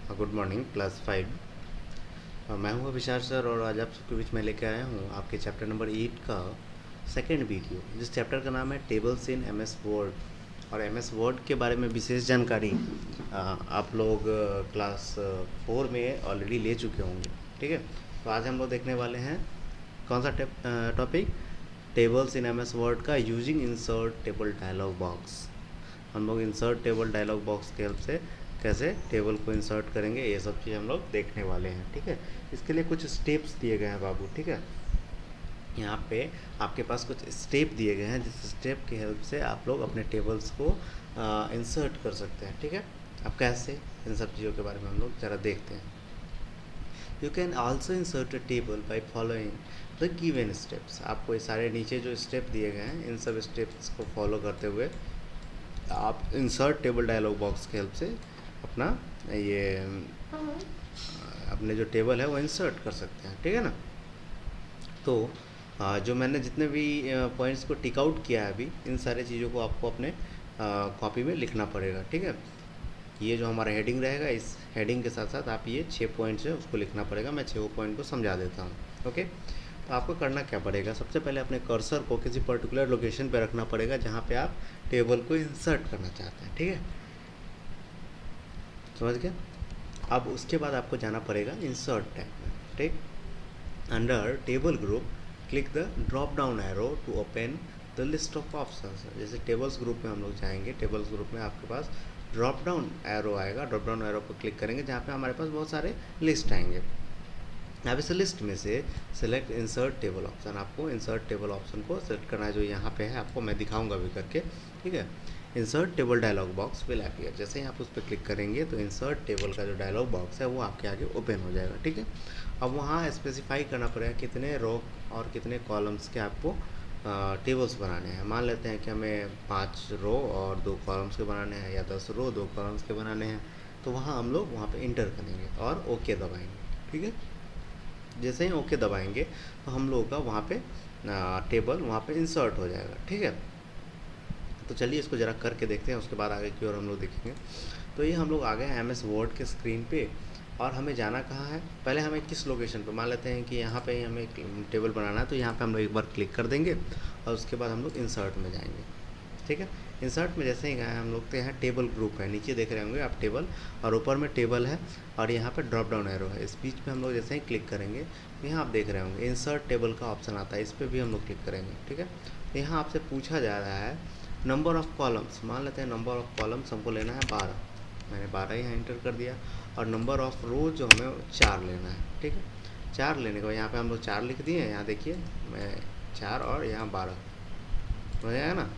Good morning class 5। मैं हूँ विशाल sir और आज आप सबके बीच में लेके आया हूँ आपके चैप्टर नंबर 8 का सेकेंड वीडियो, जिस चैप्टर का नाम है टेबल्स इन एमएस वर्ड। और एमएस वर्ड के बारे में विशेष जानकारी आप लोग क्लास 4 में ऑलरेडी ले चुके होंगे। ठीक है, तो आज हम लोग देखने वाले हैं कौन सा topic, tables in MS Word का using insert table dialog box. हम लोग इंसर्ट टेबल डायलॉग बॉक्स के हेल्प से कैसे टेबल को इंसर्ट करेंगे, ये सब चीज़ हम लोग देखने वाले हैं। ठीक है, इसके लिए कुछ स्टेप्स दिए गए हैं बाबू। ठीक है, यहाँ पे आपके पास कुछ स्टेप दिए गए हैं, जिस स्टेप की हेल्प से आप लोग अपने टेबल्स को इंसर्ट कर सकते हैं। ठीक है, अब कैसे, इन सब चीज़ों के बारे में हम लोग ज़रा देखते हैं। You can also insert a table by following the given steps. आपको ये सारे नीचे जो स्टेप दिए गए हैं, इन सब स्टेप्स को फॉलो करते हुए आप इंसर्ट टेबल डायलॉग बॉक्स की हेल्प से अपना ये अपने जो टेबल है वो इंसर्ट कर सकते हैं। ठीक है ना। तो जो मैंने जितने भी पॉइंट्स को टिक आउट किया है अभी, इन सारे चीज़ों को आपको अपने कॉपी में लिखना पड़ेगा। ठीक है, ये जो हमारा हेडिंग रहेगा, इस हेडिंग के साथ साथ आप ये 6 पॉइंट्स है उसको लिखना पड़ेगा। मैं 6 पॉइंट को समझा देता हूँ। ओके, तो आपको करना क्या पड़ेगा, सबसे पहले अपने कर्सर को किसी पर्टिकुलर लोकेशन पे रखना पड़ेगा जहाँ पे आप टेबल को इंसर्ट करना चाहते हैं। ठीक है, समझ गए। अब उसके बाद आपको जाना पड़ेगा इंसर्ट टैब में। ठीक, under table group click the drop down arrow to open the list of options. जैसे टेबल्स ग्रुप में हम लोग जाएंगे, टेबल्स ग्रुप में आपके पास ड्रॉप डाउन एरो आएगा। ड्रॉप डाउन एरो पर क्लिक करेंगे जहाँ पे हमारे पास बहुत सारे लिस्ट आएंगे। अब इस लिस्ट में से सेलेक्ट इंसर्ट टेबल ऑप्शन, आपको इंसर्ट टेबल ऑप्शन को सेलेक्ट करना है, जो यहाँ पे है। आपको मैं दिखाऊंगा भी करके। ठीक है, insert table dialog box will appear. जैसे ही आप उस पर क्लिक करेंगे तो इंसर्ट टेबल का जो डायलॉग बॉक्स है वो आपके आगे ओपन हो जाएगा। ठीक है, अब वहाँ स्पेसिफाई करना पड़ेगा कितने रो और कितने कॉलम्स के आपको टेबल्स बनाने हैं। मान लेते हैं कि हमें 5 रो और 2 कॉलम्स के बनाने हैं, या 10 रो 2 कॉलम्स के बनाने हैं। तो वहाँ हम लोग वहाँ पे इंटर करेंगे और ओके दबाएंगे। ठीक है, जैसे ही ओके दबाएंगे तो हम लोगों का वहाँ पे टेबल वहाँ पे इंसर्ट हो जाएगा। ठीक है, तो चलिए इसको ज़रा करके देखते हैं, उसके बाद आगे की ओर हम लोग देखेंगे। तो ये हम लोग आ गए हैं एम एस वर्ड के स्क्रीन पे, और हमें जाना कहाँ है, पहले हमें किस लोकेशन पे, मान लेते हैं कि यहाँ पे हमें एक टेबल बनाना है, तो यहाँ पे हम लोग एक बार क्लिक कर देंगे और उसके बाद हम लोग इंसर्ट में जाएंगे। ठीक है, इंसर्ट में जैसे ही गए हम लोग, तो यहाँ टेबल ग्रुप है, नीचे देख रहे होंगे आप टेबल, और ऊपर में टेबल है, और यहाँ पे ड्रॉप डाउन एरो है। इस बीच में हम लोग जैसे ही क्लिक करेंगे तो यहाँ आप देख रहे होंगे इंसर्ट टेबल का ऑप्शन आता है, इस पर भी हम लोग क्लिक करेंगे। ठीक है, तो यहाँ आपसे पूछा जा रहा है नंबर ऑफ़ कॉलम्स। मान लेते हैं नंबर ऑफ़ कॉलम्स हमको लेना है 12, मैंने 12 यहाँ इंटर कर दिया। और नंबर ऑफ़ रोज जो हमें 4 लेना है। ठीक है, 4 लेने के बाद यहाँ पे हम लोग 4 लिख दिए। यहाँ देखिए, मैं 4 और यहाँ 12 हो जाएगा ना।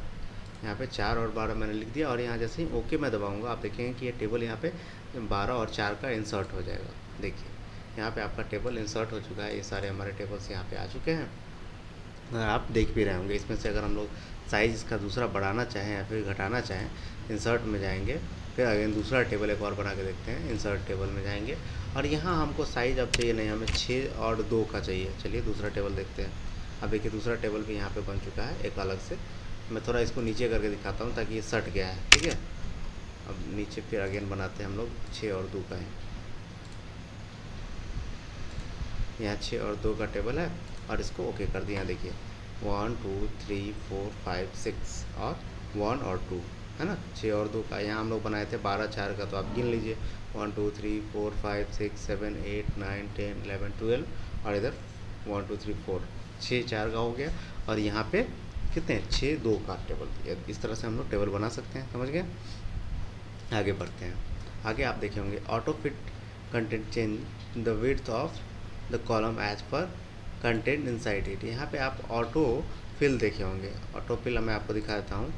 यहाँ पे 4 और 12 मैंने लिख दिया, और यहाँ जैसे ही ओके मैं दबाऊँगा, आप देखेंगे कि ये टेबल यहाँ पे 12 और 4 का इंसर्ट हो जाएगा। देखिए, यहाँ पे आपका टेबल इंसर्ट हो चुका है। ये सारे हमारे टेबल्स यहाँ पे आ चुके हैं, आप देख भी रहे होंगे। इसमें से अगर हम लोग साइज़ इसका दूसरा बढ़ाना चाहें या फिर घटाना चाहें, इंसर्ट में जाएंगे, फिर अगेन दूसरा टेबल एक और बना के देखते हैं। इंसर्ट टेबल में जाएंगे, और यहाँ हमको साइज़ अब चाहिए नहीं, हमें 6 और 2 का चाहिए। चलिए दूसरा टेबल देखते हैं। अब देखिए दूसरा टेबल भी यहाँ पे बन चुका है एक अलग से। मैं थोड़ा इसको नीचे करके दिखाता हूँ ताकि ये सट गया है। ठीक है, अब नीचे फिर अगेन बनाते हैं हम लोग, 6 और 2 का है। यहाँ 6 और 2 का टेबल है, और इसको ओके कर दिया। देखिए 1 2 3 4 5 6 और 1 और 2 है ना, 6 और 2 का। यहाँ हम लोग बनाए थे 12 4 का, तो आप गिन लीजिए 1 2 3 4 5 6 7 8 9 10 11 12, और इधर 1 2 3 4, 6 4 का हो गया। और यहाँ पे कितने, 6 2 का टेबल। इस तरह से हम लोग टेबल बना सकते हैं, समझ गए। आगे बढ़ते हैं। आगे आप देखे होंगे auto fit content change the width of the column as per content inside it. यहाँ पे आप ऑटो फिल देखे होंगे। ऑटो फिल मैं आपको दिखा देता हूँ।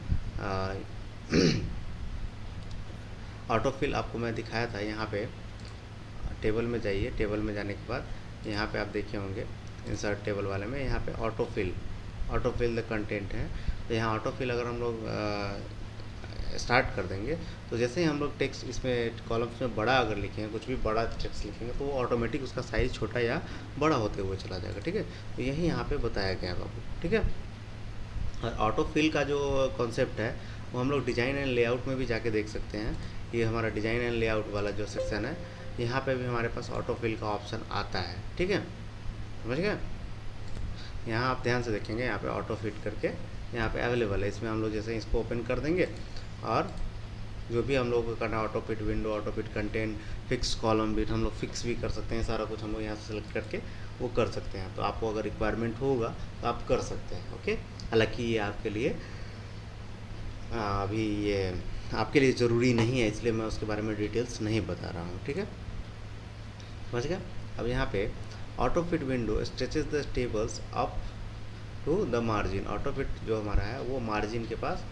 ऑटो फिल आपको मैं दिखाया था। यहाँ पे टेबल में जाइए, टेबल में जाने के बाद यहाँ पे आप देखे होंगे इंसर्ट टेबल वाले में, यहाँ पे ऑटो फिल द कंटेंट है। तो यहाँ ऑटो फिल अगर हम लोग स्टार्ट कर देंगे, तो जैसे ही हम लोग टेक्स्ट इसमें कॉलम्स में बड़ा अगर लिखेंगे, कुछ भी बड़ा टेक्स्ट लिखेंगे, तो वो ऑटोमेटिक उसका साइज़ छोटा या बड़ा होते हुए चला जाएगा। ठीक है, तो यही यहाँ पे बताया गया बाबू। ठीक है, और ऑटो फिल का जो कॉन्सेप्ट है वो हम लोग डिज़ाइन एंड लेआउट में भी जाके देख सकते हैं। ये हमारा डिज़ाइन एंड लेआउट वाला जो सेक्शन है, यहाँ पे भी हमारे पास ऑटो फिल का ऑप्शन आता है, ठीक है, समझ गए। यहाँ आप ध्यान से देखेंगे, यहाँ पे ऑटो फिट करके यहाँ पे अवेलेबल है। इसमें हम लोग जैसे इसको ओपन कर देंगे और जो भी हम लोग को करना है, auto fit window, auto fit content, fix column bit, हम लोग फिक्स भी कर सकते हैं। सारा कुछ हम लोग यहाँ से सेलेक्ट करके वो कर सकते हैं। तो आपको अगर रिक्वायरमेंट होगा तो आप कर सकते हैं, ओके। हालांकि ये आपके लिए अभी ये आपके लिए ज़रूरी नहीं है, इसलिए मैं उसके बारे में डिटेल्स नहीं बता रहा हूँ, ठीक है, समझ गया। अब यहाँ पे auto fit window stretches the tables up to the margin. Auto fit जो हमारा है वो मार्जिन के पास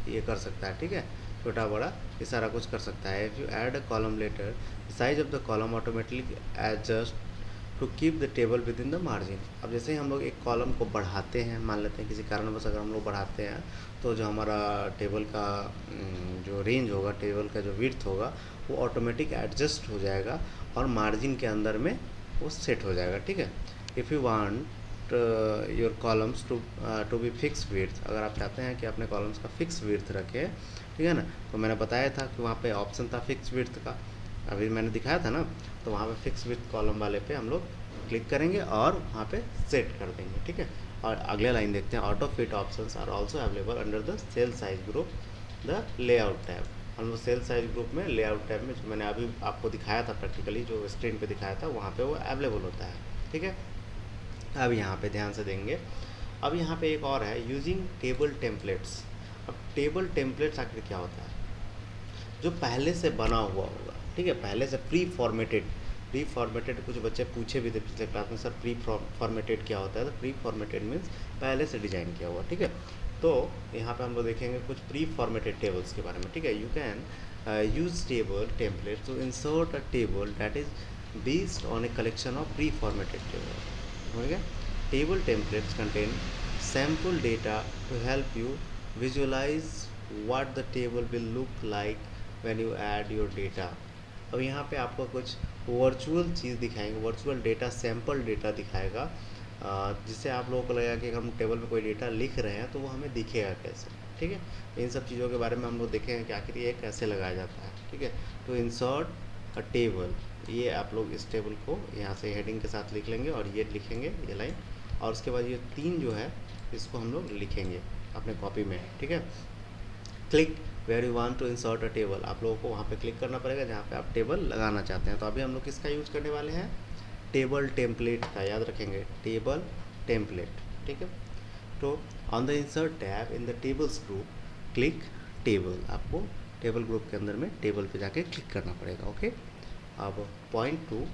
ये कर सकता है, ठीक है, छोटा बड़ा ये सारा कुछ कर सकता है। If you add a column later, size of the column automatically adjust to keep the table within the margin. अब जैसे ही हम लोग एक कॉलम को बढ़ाते हैं, मान लेते हैं किसी कारणवश अगर हम लोग बढ़ाते हैं, तो जो हमारा टेबल का जो रेंज होगा, टेबल का जो विड्थ होगा, वो ऑटोमेटिक एडजस्ट हो जाएगा और मार्जिन के अंदर में वो सेट हो जाएगा, ठीक है। If you want your columns to be fix width, अगर आप चाहते हैं कि अपने कॉलम्स का फिक्स विड्थ रखें, ठीक है ना, तो मैंने बताया था कि वहाँ पे ऑप्शन था फिक्स विड्थ का, अभी मैंने दिखाया था ना, तो वहाँ पे फिक्स विड्थ कॉलम वाले पे हम लोग क्लिक करेंगे और वहाँ पे सेट कर देंगे, ठीक है। और अगले लाइन देखते हैं, auto fit options are also available under the cell size group the layout tab. हम लोग सेल साइज ग्रुप में लेआउट टैब में, जो मैंने अभी आपको दिखाया था प्रैक्टिकली, जो स्क्रीन पे दिखाया था, वहाँ पे वो अवेलेबल होता है, ठीक है। अब यहाँ पे ध्यान से देंगे, अब यहाँ पे एक और है यूजिंग टेबल टेम्पलेट्स। अब टेबल टेम्पलेट्स आखिर क्या होता है? जो पहले से बना हुआ होगा, ठीक है, पहले से प्री फॉर्मेटेड कुछ बच्चे पूछे भी थे पिछले क्लास में, सर प्री फॉर्मेटेड क्या होता है? तो प्री फॉर्मेटेड मीन्स पहले से डिजाइन किया हुआ, ठीक है। तो यहाँ पे हम लोग देखेंगे कुछ प्री फॉर्मेटेड टेबल्स के बारे में, ठीक है। You can use table template to insert a table that is based on a collection of pre formatted table, हो गया। Table templates contain sample data to help you visualize what the table will look like when you add your data। अब यहाँ पे आपको कुछ virtual चीज़ दिखाएंगे, virtual data, sample data दिखाएगा, जिससे आप लोगों को लगेगा कि हम टेबल में कोई डेटा लिख रहे हैं तो वो हमें दिखेगा कैसे, ठीक है। इन सब चीज़ों के बारे में हम लोग देखेंगे कि आखिर ये कैसे लगाया जाता है, ठीक है। तो इंसर्ट अ टेबल, ये आप लोग इस टेबल को यहाँ से हेडिंग के साथ लिख लेंगे और ये लिखेंगे ये लाइन, और उसके बाद ये 3 जो है इसको हम लोग लिखेंगे अपने कॉपी में, ठीक है। Click where you want to insert a table, आप लोगों को वहाँ पे क्लिक करना पड़ेगा जहाँ पे आप टेबल लगाना चाहते हैं। तो अभी हम लोग किसका यूज़ करने वाले हैं? टेबल टेम्पलेट का, याद रखेंगे, टेबल टेम्पलेट, ठीक है। तो on the insert tab in the tables group click table, आपको टेबल ग्रुप के अंदर में टेबल पे जाके क्लिक करना पड़ेगा, ओके। अब पॉइंट टू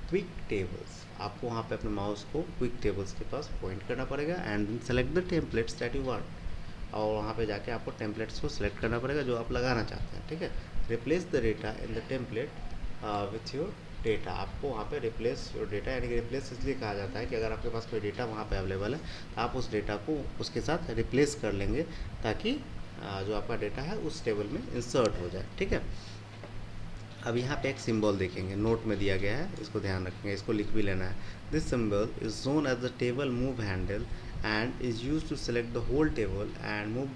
क्विक टेबल्स, आपको वहाँ पे अपने माउस को क्विक टेबल्स के पास पॉइंट करना पड़ेगा and select the templates that you want, और वहाँ पे जाके आपको टेम्पलेट्स को सेलेक्ट करना पड़ेगा जो आप लगाना चाहते हैं, ठीक है। Replace the data in the template with your data, आपको वहाँ पे रिप्लेस योर डेटा, यानी कि रिप्लेस इसलिए कहा जाता है कि अगर आपके पास कोई डेटा वहाँ पे अवेलेबल है तो आप उस डेटा को उसके साथ रिप्लेस कर लेंगे ताकि जो आपका डेटा है उस टेबल में इंसर्ट हो जाए, ठीक है। अब यहाँ पे एक सिंबल देखेंगे, नोट में दिया गया है, इसको ध्यान रखेंगे, इसको लिख भी लेना है। This symbol is known as the table move handle and is use to select the whole table and move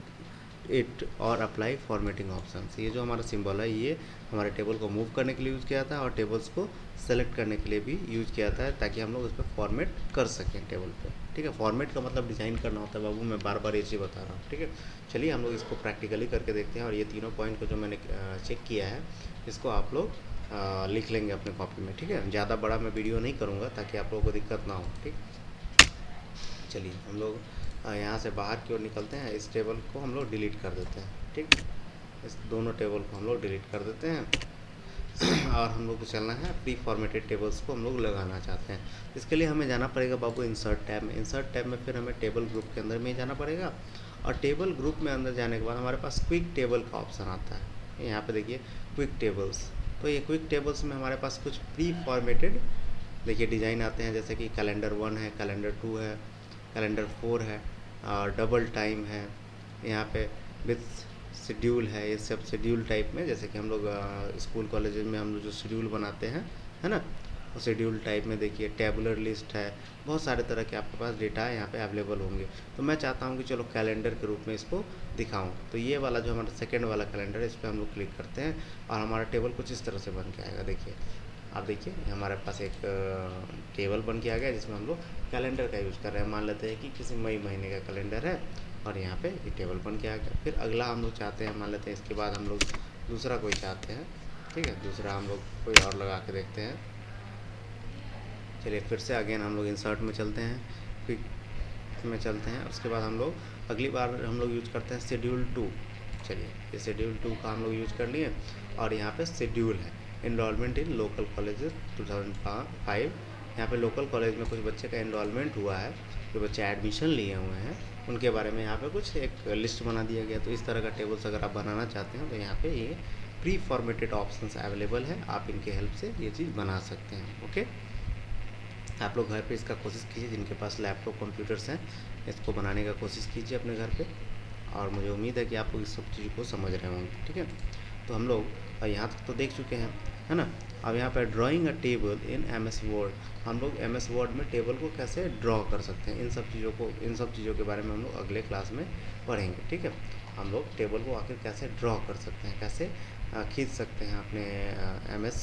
it और अप्लाई फॉर्मेटिंग ऑप्शन। ये जो हमारा सिंबल है ये हमारे टेबल को मूव करने के लिए यूज़ किया था और टेबल्स को सेलेक्ट करने के लिए भी यूज किया था, ताकि हम लोग उस पर फॉर्मेट कर सकें टेबल पे, ठीक है। फॉर्मेट का मतलब डिज़ाइन करना होता है बाबू, मैं बार बार ये चीज़ बता रहा हूँ, ठीक है। चलिए हम लोग इसको प्रैक्टिकली करके देखते हैं, और ये तीनों पॉइंट को जो मैंने चेक किया है इसको आप लोग लिख लेंगे अपने कॉपी में, ठीक है। ज़्यादा बड़ा मैं वीडियो नहीं करूँगा ताकि आप लोगों को दिक्कत ना हो, ठीक। चलिए हम लोग यहाँ से बाहर की ओर निकलते हैं, इस टेबल को हम लोग डिलीट कर देते हैं, ठीक। इस दोनों टेबल को हम लोग डिलीट कर देते हैं और हम लोग को चलना है प्री फॉर्मेटेड टेबल्स को हम लोग लगाना चाहते हैं। इसके लिए हमें जाना पड़ेगा बाबू इंसर्ट टैब में, इंसर्ट टैब में फिर हमें टेबल ग्रुप के अंदर में ही जाना पड़ेगा, और टेबल ग्रुप में अंदर जाने के बाद हमारे पास क्विक टेबल का ऑप्शन आता है। यहाँ पे देखिए क्विक टेबल्स, तो ये क्विक टेबल्स में हमारे पास कुछ प्री फॉर्मेटेड देखिए डिज़ाइन आते हैं, जैसे कि कैलेंडर 1 है, कैलेंडर 2 है, कैलेंडर 4 है, और डबल टाइम है, यहाँ पे विथ शेड्यूल है, ये सब शेड्यूल टाइप में, जैसे कि हम लोग स्कूल कॉलेज में हम लोग जो शेड्यूल बनाते हैं, है ना, और शेड्यूल टाइप में देखिए टेबुलर लिस्ट है, बहुत सारे तरह के आपके पास डेटा है यहाँ पे अवेलेबल होंगे। तो मैं चाहता हूँ कि चलो कैलेंडर के रूप में इसको दिखाऊँ, तो ये वाला जो हमारा सेकेंड वाला कैलेंडर है इस पर हम लोग क्लिक करते हैं और हमारा टेबल कुछ इस तरह से बन के आएगा, देखिए आप देखिए हमारे पास एक टेबल बन के आ गया जिसमें हम लोग कैलेंडर का यूज़ कर रहे हैं। मान लेते हैं कि किसी मई महीने का कैलेंडर है और यहाँ पे ये टेबल बन के आ गया। फिर अगला हम लोग चाहते हैं, मान लेते हैं इसके बाद हम लोग दूसरा कोई चाहते हैं, ठीक है, दूसरा हम लोग कोई और लगा के देखते हैं। चलिए फिर से अगेन हम लोग इंसर्ट में चलते हैं, क्विक में चलते हैं। उसके बाद हम लोग अगली बार हम लोग यूज़ करते हैं शेड्यूल 2। चलिए ये शेड्यूल 2 का हम लोग यूज़ कर लिए और यहाँ पे शेड्यूल है एनरोलमेंट इन लोकल कॉलेजेस 2005। यहाँ पे लोकल कॉलेज में कुछ बच्चे का एनरोलमेंट हुआ है, जो बच्चे एडमिशन लिए हुए हैं उनके बारे में यहाँ पे कुछ एक लिस्ट बना दिया गया। तो इस तरह का टेबल्स अगर आप बनाना चाहते हैं तो यहाँ पे ये प्री फॉर्मेटेड ऑप्शंस अवेलेबल है, आप इनके हेल्प से ये चीज़ बना सकते हैं। ओके, आप लोग घर पे इसका कोशिश कीजिए, जिनके पास लैपटॉप कंप्यूटर्स हैं इसको बनाने का कोशिश कीजिए अपने घर पे, और मुझे उम्मीद है कि आप लोग इस सब चीज़ को समझ रहे होंगे। ठीक है, तो हम लोग यहाँ तक तो देख चुके हैं, है ना। अब यहाँ पर ड्राइंग अ टेबल इन MS वर्ड, हम लोग MS वर्ड में टेबल को कैसे ड्रॉ कर सकते हैं, इन सब चीज़ों के बारे में हम लोग अगले क्लास में पढ़ेंगे। ठीक है, हम लोग टेबल को आखिर कैसे ड्रॉ कर सकते हैं, कैसे खींच सकते हैं अपने MS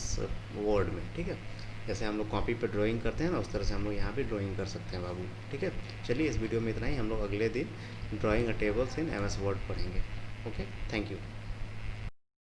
वर्ड में। ठीक है, जैसे हम लोग कॉपी पे ड्राइंग करते हैं ना, उस तरह से हम लोग यहाँ भी ड्राइंग कर सकते हैं बाबू। ठीक है, चलिए इस वीडियो में इतना ही, हम लोग अगले दिन ड्राइंग अ टेबल्स इन MS वर्ड पढ़ेंगे। Okay, thank you.